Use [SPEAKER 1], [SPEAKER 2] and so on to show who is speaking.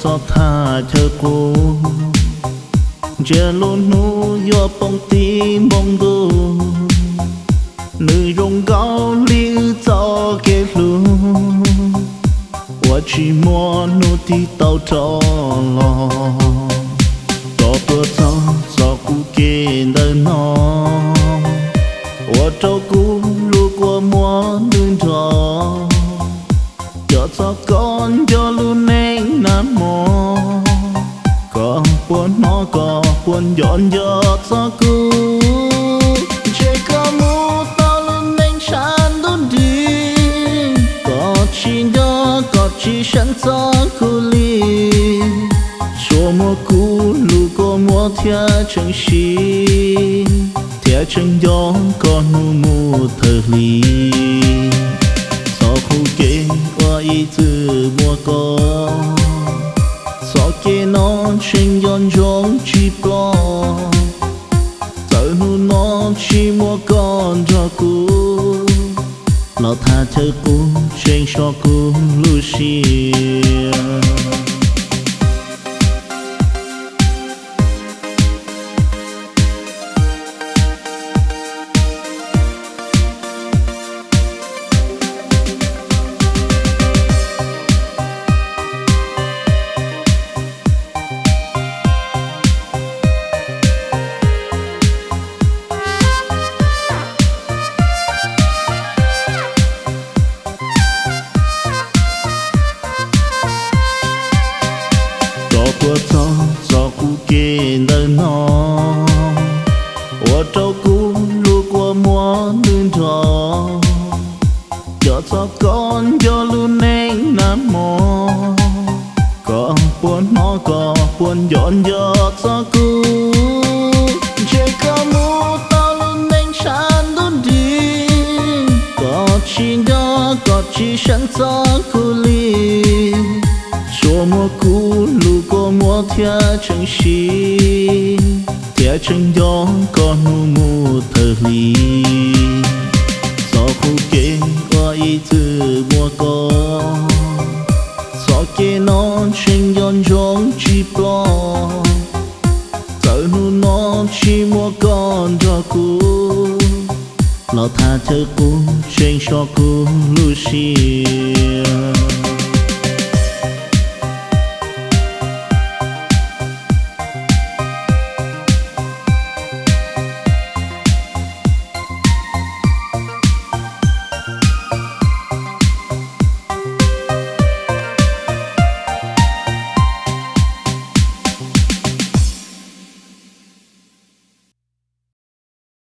[SPEAKER 1] gió tha chờ cô giờ luôn nu yo bông tim bông đu nữ rong gạo liu cho cái luôn我只摸努的到着了，多多早照顾给的呢，我照顾如果摸能着，要做con cho luôn nên nam mô, có buồn nó có buồn dọn cho cho cô, chỉ có mu tao luôn nên sáng đón đi, có chỉ đó có chỉ sẵn cho cô li, số mua cũ lu có mua theo chân si, theo chân gió có nu mu thơ li. Sao khu kê qua ý từ mua có sao kê nó trên yon giống chỉ có tự nu nó chỉ mua con cho cô nó tha thơ cô trên cho cô Lucia.我照顾给了nó，我照顾如果摸能着，要做con cho luôn nên nam mô，có buồn nó có buồn dọn cho cô，只có mu tao luôn nên sáng đón đi，có chỉ đó có chỉ sẵn cho cô li。说莫古路过莫theo chân si theo chân gió có nu mu thơ li gió khu kê qua ý từ mua có gió kê nó trên yon giống chỉ có tự nu nó chỉ mua con cho cô nó tha thơ cô trên cho cô Lucia.